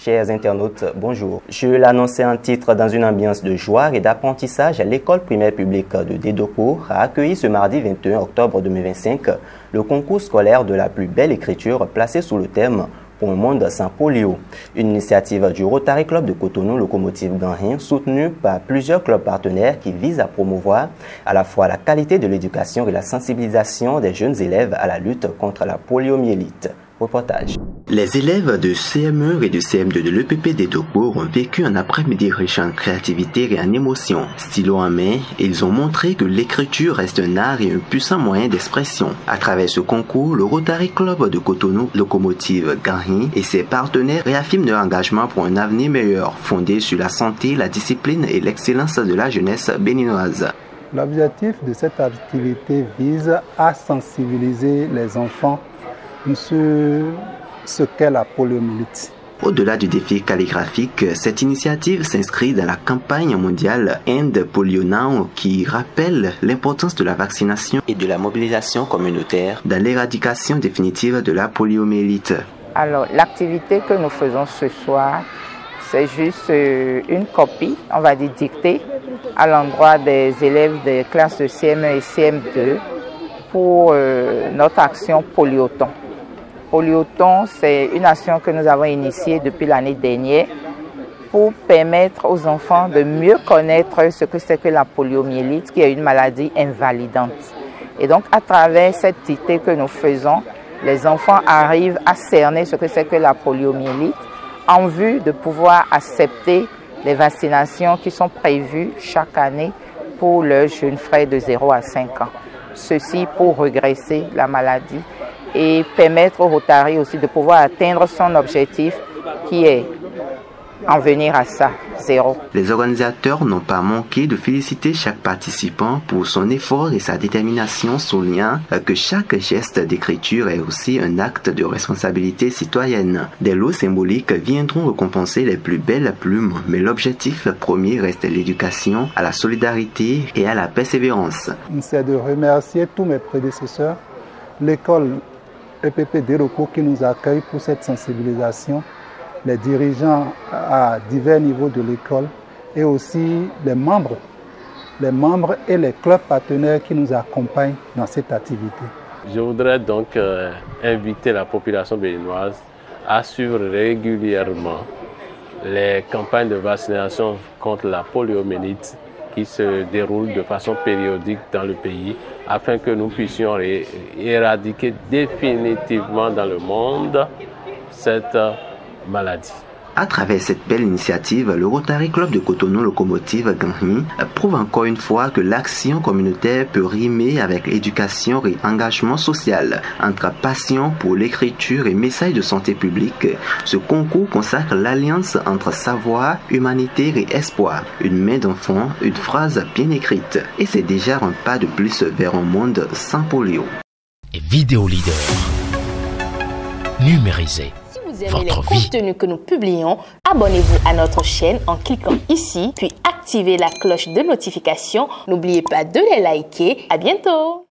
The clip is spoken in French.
Chers internautes, bonjour. Je l'annonçais en titre, dans une ambiance de joie et d'apprentissage, l'école primaire publique de Dédocourt a accueilli ce mardi 21 octobre 2025 le concours scolaire de la plus belle écriture placé sous le thème « Pour un monde sans polio ». Une initiative du Rotary Club de Cotonou Locomotive Ganhin soutenue par plusieurs clubs partenaires qui visent à promouvoir à la fois la qualité de l'éducation et la sensibilisation des jeunes élèves à la lutte contre la poliomyélite. Reportage. Les élèves de CM1 et de CM2 de l'EPP Dédocourt ont vécu un après-midi riche en créativité et en émotions. Stylo en main, ils ont montré que l'écriture reste un art et un puissant moyen d'expression. À travers ce concours, le Rotary Club de Cotonou Locomotive Ganhin et ses partenaires réaffirment leur engagement pour un avenir meilleur, fondé sur la santé, la discipline et l'excellence de la jeunesse béninoise. L'objectif de cette activité vise à sensibiliser les enfants sur ce qu'est la poliomyélite. Au-delà du défi calligraphique, cette initiative s'inscrit dans la campagne mondiale End Polio Now qui rappelle l'importance de la vaccination et de la mobilisation communautaire dans l'éradication définitive de la poliomyélite. Alors, l'activité que nous faisons ce soir, c'est juste une copie, on va dire dictée, à l'endroit des élèves des classes de CM1 et CM2 pour notre action Polioton. Polioton, c'est une action que nous avons initiée depuis l'année dernière pour permettre aux enfants de mieux connaître ce que c'est que la poliomyélite, qui est une maladie invalidante. Et donc, à travers cette dictée que nous faisons, les enfants arrivent à cerner ce que c'est que la poliomyélite en vue de pouvoir accepter les vaccinations qui sont prévues chaque année pour leurs jeunes frères de 0 à 5 ans. Ceci pour regresser la maladie et permettre au Rotary aussi de pouvoir atteindre son objectif qui est en venir à ça, 0. Les organisateurs n'ont pas manqué de féliciter chaque participant pour son effort et sa détermination, soulignant que chaque geste d'écriture est aussi un acte de responsabilité citoyenne. Des lots symboliques viendront récompenser les plus belles plumes, mais l'objectif premier reste l'éducation, à la solidarité et à la persévérance. C'est de remercier tous mes prédécesseurs, l'école EPP Dédocourt qui nous accueille pour cette sensibilisation, les dirigeants à divers niveaux de l'école et aussi les membres et les clubs partenaires qui nous accompagnent dans cette activité. Je voudrais donc inviter la population béninoise à suivre régulièrement les campagnes de vaccination contre la poliomyélite qui se déroulent de façon périodique dans le pays afin que nous puissions éradiquer définitivement dans le monde cette maladie. À travers cette belle initiative, le Rotary Club de Cotonou Locomotive Ganhin prouve encore une fois que l'action communautaire peut rimer avec éducation et engagement social. Entre passion pour l'écriture et message de santé publique, ce concours consacre l'alliance entre savoir, humanité et espoir. Une main d'enfant, une phrase bien écrite. Et c'est déjà un pas de plus vers un monde sans polio. Vidéo Leader. Numérisé. Si vous aimez les contenus que nous publions, abonnez-vous à notre chaîne en cliquant ici, puis activez la cloche de notification. N'oubliez pas de les liker. À bientôt!